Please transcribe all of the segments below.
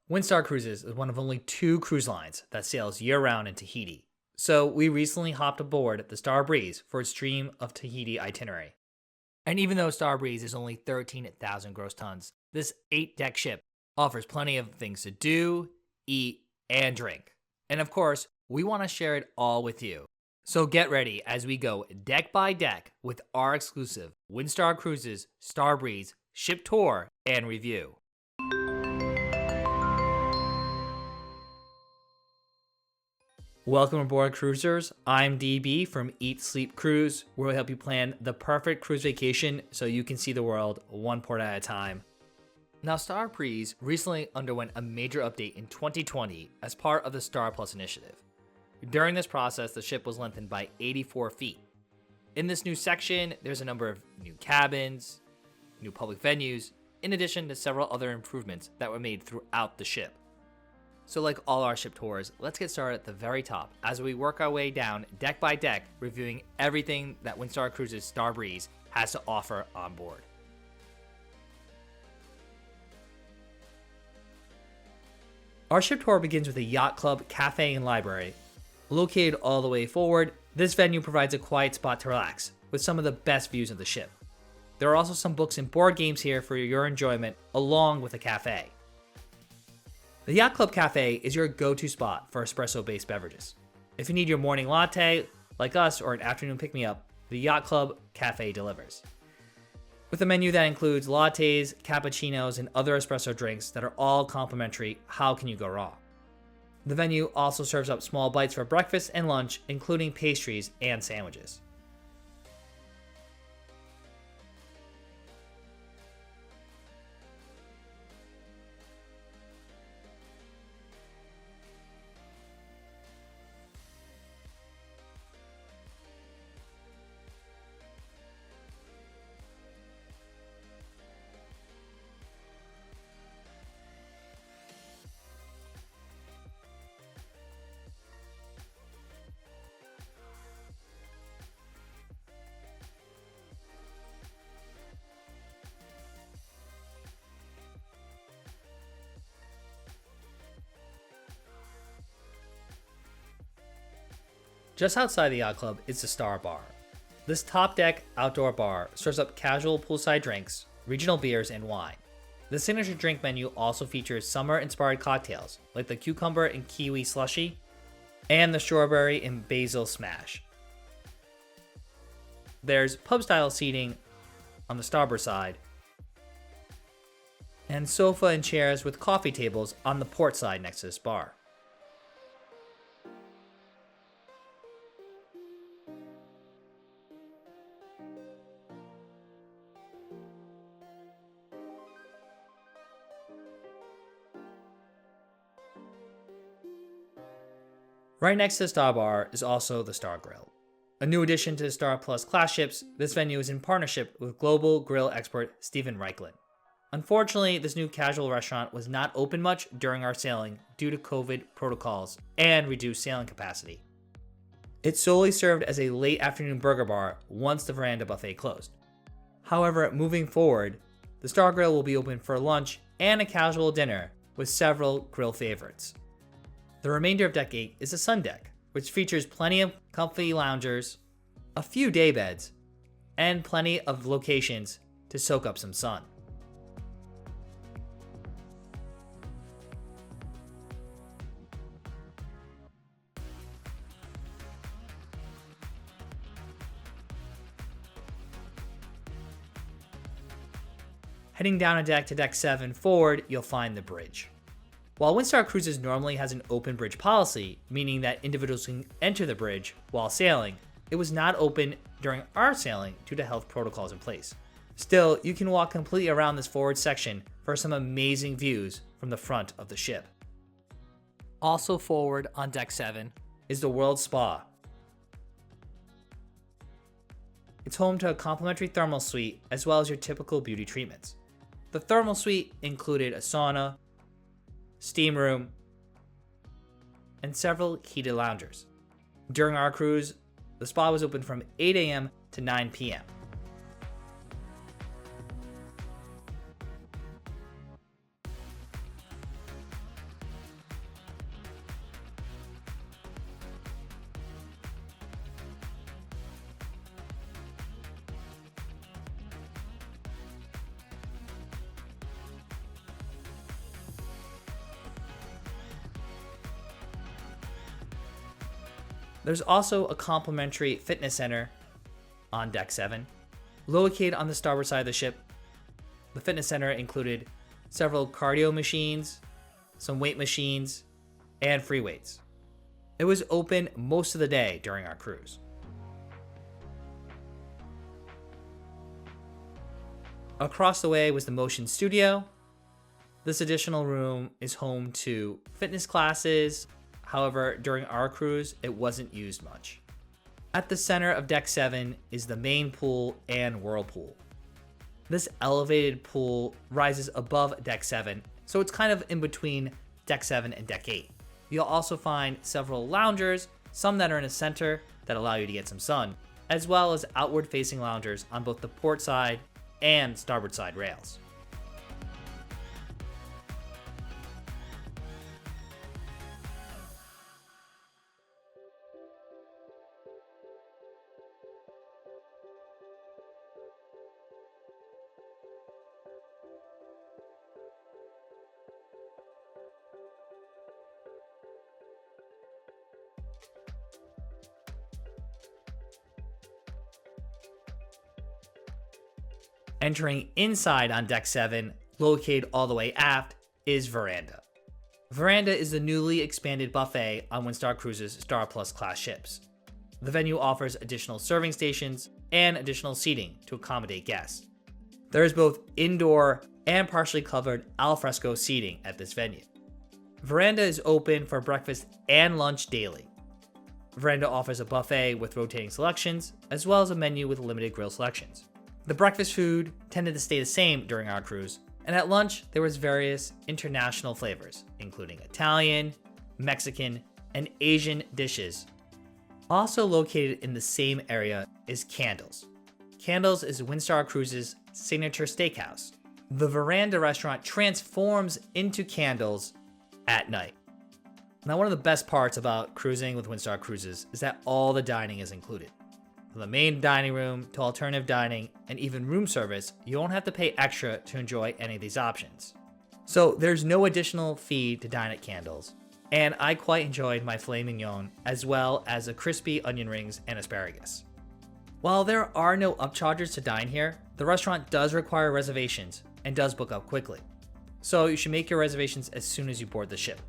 Windstar Cruises is one of only two cruise lines that sails year-round in Tahiti. So we recently hopped aboard the Star Breeze for its Dream of Tahiti itinerary. And even though Star Breeze is only 13,000 gross tons, this 8-deck ship offers plenty of things to do, eat, and drink. And of course, we want to share it all with you. So get ready as we go deck by deck with our exclusive Windstar Cruises Star Breeze Ship Tour and review. Welcome aboard, cruisers. I'm DB from Eat Sleep Cruise, where we help you plan the perfect cruise vacation so you can see the world one port at a time. Now, Star Breeze recently underwent a major update in 2020 as part of the Star Plus initiative. During this process, the ship was lengthened by 84 feet. In this new section, there's a number of new cabins, new public venues, in addition to several other improvements that were made throughout the ship. So like all our ship tours, let's get started at the very top as we work our way down deck by deck, reviewing everything that Windstar Cruises Star Breeze has to offer on board. Our ship tour begins with a yacht club, cafe, and library. Located all the way forward, this venue provides a quiet spot to relax, with some of the best views of the ship. There are also some books and board games here for your enjoyment, along with a cafe. The Yacht Club Cafe is your go-to spot for espresso-based beverages. If you need your morning latte, like us, or an afternoon pick-me-up, the Yacht Club Cafe delivers. With a menu that includes lattes, cappuccinos, and other espresso drinks that are all complimentary, how can you go wrong? The venue also serves up small bites for breakfast and lunch, including pastries and sandwiches. Just outside the yacht club is the Star Bar. This top deck outdoor bar serves up casual poolside drinks, regional beers, and wine. The signature drink menu also features summer-inspired cocktails like the cucumber and kiwi slushy and the strawberry and basil smash. There's pub-style seating on the starboard side and sofa and chairs with coffee tables on the port side next to this bar. Right next to the Star Bar is also the Star Grill. A new addition to the Star Plus class ships, this venue is in partnership with global grill expert Stephen Reichland. Unfortunately, this new casual restaurant was not open much during our sailing due to COVID protocols and reduced sailing capacity. It solely served as a late afternoon burger bar once the veranda buffet closed. However, moving forward, the Star Grill will be open for lunch and a casual dinner with several grill favorites. The remainder of Deck 8 is the Sundeck, which features plenty of comfy loungers, a few day beds, and plenty of locations to soak up some sun. Heading down a deck to Deck 7 forward, you'll find the bridge. While Windstar Cruises normally has an open bridge policy, meaning that individuals can enter the bridge while sailing, it was not open during our sailing due to health protocols in place. Still, you can walk completely around this forward section for some amazing views from the front of the ship. Also forward on Deck 7 is the World Spa. It's home to a complimentary thermal suite as well as your typical beauty treatments. The thermal suite included a sauna, steam room, and several heated loungers. During our cruise, the spa was open from 8 a.m. to 9 p.m. There's also a complimentary fitness center on Deck 7. Located on the starboard side of the ship, the fitness center included several cardio machines, some weight machines, and free weights. It was open most of the day during our cruise. Across the way was the motion studio. This additional room is home to fitness classes. However, during our cruise, it wasn't used much. At the center of Deck 7 is the main pool and whirlpool. This elevated pool rises above Deck 7, so it's kind of in between Deck 7 and Deck 8. You'll also find several loungers, some that are in the center that allow you to get some sun, as well as outward-facing loungers on both the port side and starboard side rails. Entering inside on Deck 7, located all the way aft, is Veranda. Veranda is the newly expanded buffet on Windstar Cruises Star Plus class ships. The venue offers additional serving stations and additional seating to accommodate guests. There is both indoor and partially covered alfresco seating at this venue. Veranda is open for breakfast and lunch daily. Veranda offers a buffet with rotating selections, as well as a menu with limited grill selections. The breakfast food tended to stay the same during our cruise, and at lunch there was various international flavors, including Italian, Mexican, and Asian dishes. Also located in the same area is Candles. Candles is Windstar Cruises' signature steakhouse. The Veranda restaurant transforms into Candles at night. Now, one of the best parts about cruising with Windstar Cruises is that all the dining is included. From the main dining room to alternative dining and even room service, you won't have to pay extra to enjoy any of these options. So there's no additional fee to dine at Candles, and I quite enjoyed my filet mignon as well as the crispy onion rings and asparagus. While there are no upcharges to dine here, the restaurant does require reservations and does book up quickly. So you should make your reservations as soon as you board the ship.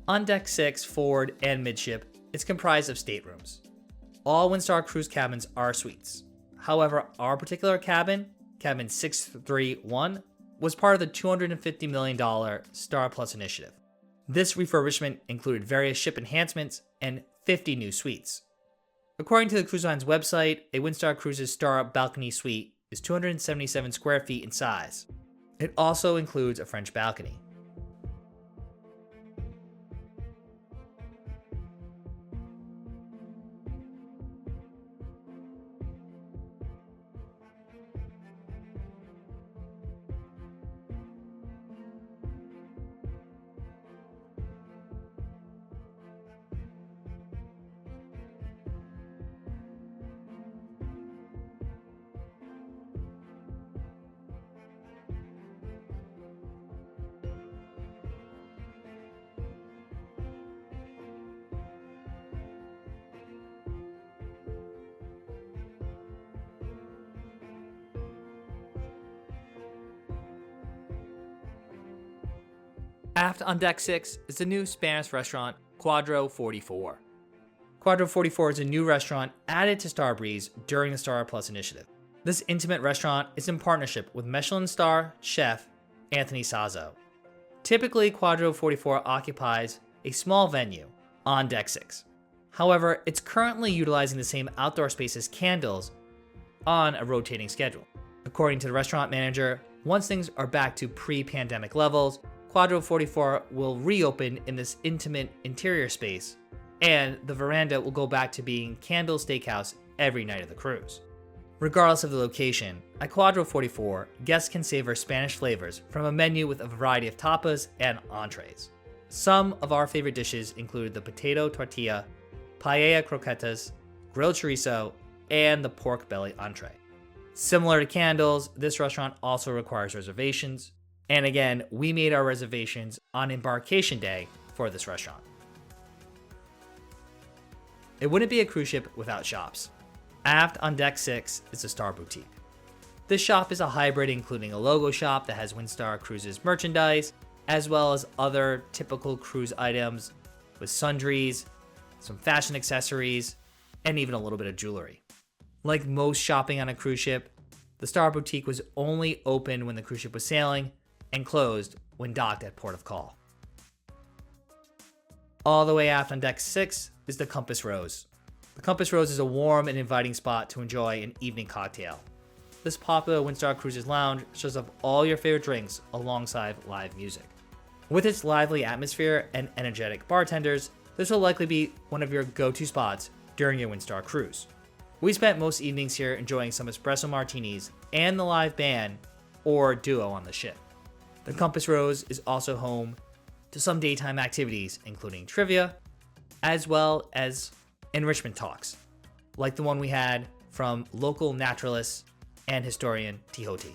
On Deck 6, forward, and midship, it's comprised of staterooms. All Windstar cruise cabins are suites. However, our particular cabin, cabin 631, was part of the $250 million Star Plus initiative. This refurbishment included various ship enhancements and 50 new suites. According to the cruise line's website, a Windstar Cruises Star Balcony Suite is 277 square feet in size. It also includes a French balcony. Aft on Deck 6 is the new Spanish restaurant, Cuadro 44. Cuadro 44 is a new restaurant added to Starbreeze during the Star Plus initiative. This intimate restaurant is in partnership with Michelin star chef Anthony Sazzo. Typically, Cuadro 44 occupies a small venue on Deck 6. However, it's currently utilizing the same outdoor space as Candles, on a rotating schedule. According to the restaurant manager, once things are back to pre-pandemic levels, Quadro 44 will reopen in this intimate interior space, and the veranda will go back to being Candle Steakhouse every night of the cruise. Regardless of the location, at Quadro 44, guests can savor Spanish flavors from a menu with a variety of tapas and entrees. Some of our favorite dishes include the potato tortilla, paella croquetas, grilled chorizo, and the pork belly entree. Similar to Candles, this restaurant also requires reservations, and again, we made our reservations on embarkation day for this restaurant. It wouldn't be a cruise ship without shops. Aft on deck 6 is the Star Boutique. This shop is a hybrid including a logo shop that has Windstar Cruises merchandise, as well as other typical cruise items with sundries, some fashion accessories, and even a little bit of jewelry. Like most shopping on a cruise ship, the Star Boutique was only open when the cruise ship was sailing and closed when docked at port of call. All the way aft on deck 6 is the Compass Rose. The Compass Rose is a warm and inviting spot to enjoy an evening cocktail. This popular Windstar Cruises lounge shows up all your favorite drinks alongside live music. With its lively atmosphere and energetic bartenders, this will likely be one of your go-to spots during your Windstar cruise. We spent most evenings here enjoying some espresso martinis and the live band or duo on the ship. The Compass Rose is also home to some daytime activities, including trivia, as well as enrichment talks, like the one we had from local naturalist and historian Tihoti.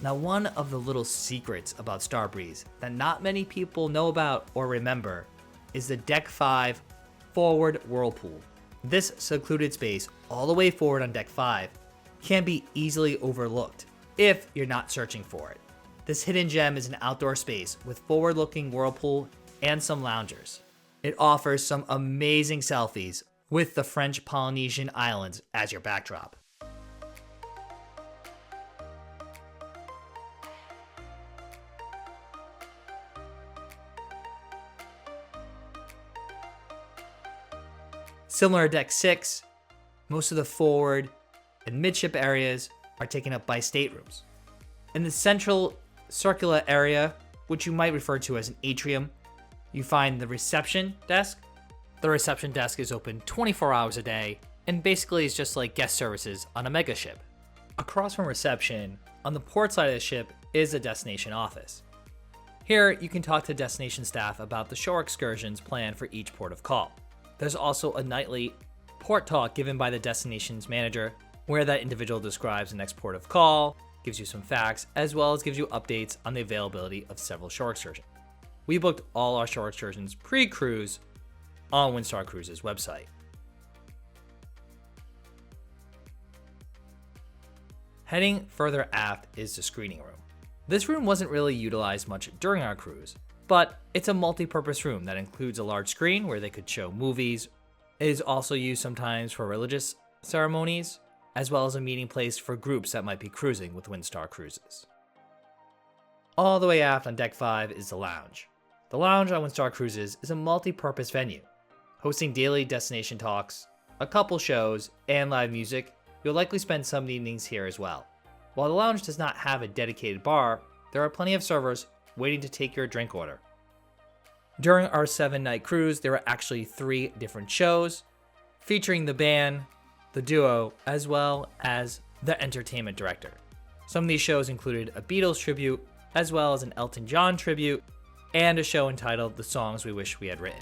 Now, one of the little secrets about Starbreeze that not many people know about or remember is the Deck 5 forward whirlpool. This secluded space all the way forward on Deck 5 can be easily overlooked if you're not searching for it. This hidden gem is an outdoor space with forward-looking whirlpool and some loungers. It offers some amazing selfies with the French Polynesian islands as your backdrop. Similar to Deck 6, most of the forward and midship areas are taken up by staterooms. In the central circular area, which you might refer to as an atrium, you find the reception desk. The reception desk is open 24 hours a day and basically is just like guest services on a mega ship. Across from reception, on the port side of the ship is the destination office. Here, you can talk to destination staff about the shore excursions planned for each port of call. There's also a nightly port talk given by the destination's manager, where that individual describes the next port of call, gives you some facts, as well as gives you updates on the availability of several shore excursions. We booked all our shore excursions pre-cruise on Windstar Cruises' website. Heading further aft is the screening room. This room wasn't really utilized much during our cruise, but it's a multi-purpose room that includes a large screen where they could show movies. It is also used sometimes for religious ceremonies, as well as a meeting place for groups that might be cruising with Windstar Cruises. All the way aft on Deck 5 is the lounge. The lounge on Windstar Cruises is a multi-purpose venue, hosting daily destination talks, a couple shows, and live music. You'll likely spend some evenings here as well. While the lounge does not have a dedicated bar, there are plenty of servers waiting to take your drink order. During our 7-night cruise, there were actually 3 different shows featuring the band, the duo, as well as the entertainment director. Some of these shows included a Beatles tribute, as well as an Elton John tribute, and a show entitled The Songs We Wish We Had Written.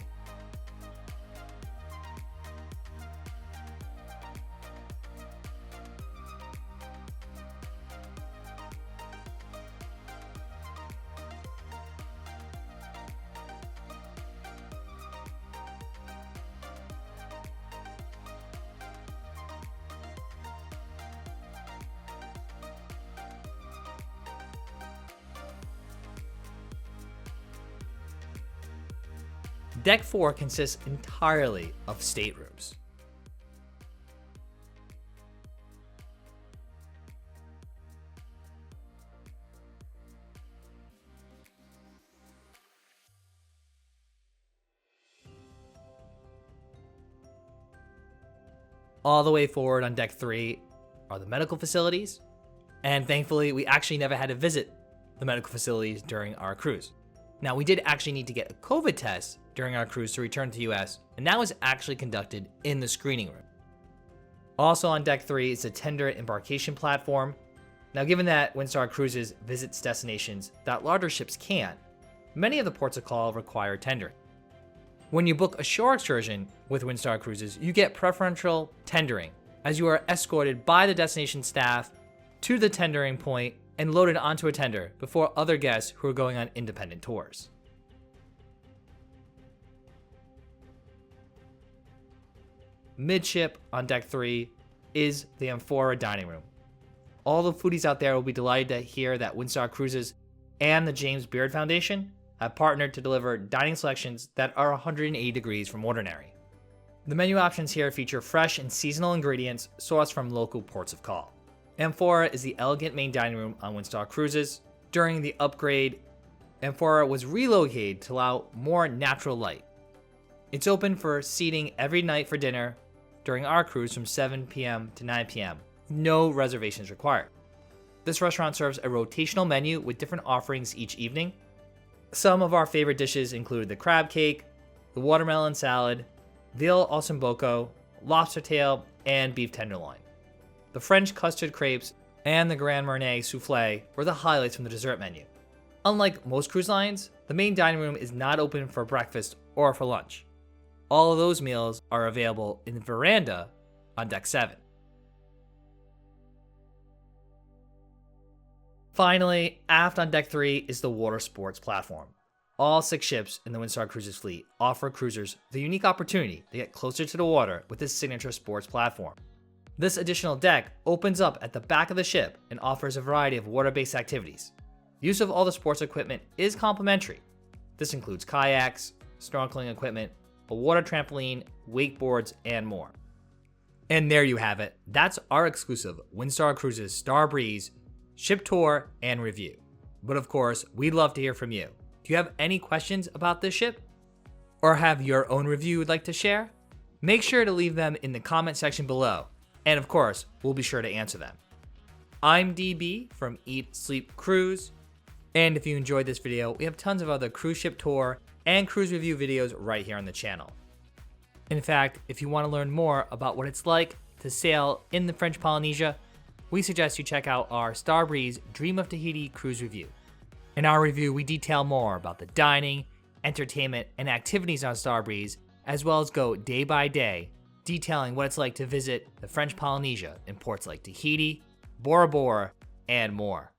Deck 4 consists entirely of staterooms. All the way forward on Deck 3 are the medical facilities, and thankfully we actually never had to visit the medical facilities during our cruise. Now, we did actually need to get a COVID test during our cruise to return to the US, and that was actually conducted in the screening room. Also on Deck 3 is the tender embarkation platform. Now, given that Windstar Cruises visits destinations that larger ships can't, many of the ports of call require tendering. When you book a shore excursion with Windstar Cruises, you get preferential tendering, as you are escorted by the destination staff to the tendering point and loaded onto a tender before other guests who are going on independent tours. Midship on Deck 3 is the Amphora dining room. All the foodies out there will be delighted to hear that Windstar Cruises and the James Beard Foundation have partnered to deliver dining selections that are 180 degrees from ordinary. The menu options here feature fresh and seasonal ingredients sourced from local ports of call. Amphora is the elegant main dining room on Windstar Cruises. During the upgrade, Amphora was relocated to allow more natural light. It's open for seating every night for dinner during our cruise from 7 p.m. to 9 p.m. No reservations required. This restaurant serves a rotational menu with different offerings each evening. Some of our favorite dishes include the crab cake, the watermelon salad, veal ossobuco, lobster tail, and beef tenderloin. The French custard crepes and the Grand Marnier souffle were the highlights from the dessert menu. Unlike most cruise lines, the main dining room is not open for breakfast or for lunch. All of those meals are available in the veranda on Deck 7. Finally, aft on Deck 3 is the water sports platform. All 6 ships in the Windstar Cruises fleet offer cruisers the unique opportunity to get closer to the water with this signature sports platform. This additional deck opens up at the back of the ship and offers a variety of water-based activities. Use of all the sports equipment is complimentary. This includes kayaks, snorkeling equipment, a water trampoline, wakeboards, and more. And there you have it. That's our exclusive Windstar Cruises Star Breeze ship tour and review. But of course, we'd love to hear from you. Do you have any questions about this ship? Or have your own review you'd like to share? Make sure to leave them in the comment section below. And of course, we'll be sure to answer them. I'm DB from Eat, Sleep, Cruise. And if you enjoyed this video, we have tons of other cruise ship tour and cruise review videos right here on the channel. In fact, if you want to learn more about what it's like to sail in the French Polynesia, we suggest you check out our Starbreeze Dream of Tahiti cruise review. In our review, we detail more about the dining, entertainment, and activities on Starbreeze, as well as go day by day, detailing what it's like to visit the French Polynesia in ports like Tahiti, Bora Bora, and more.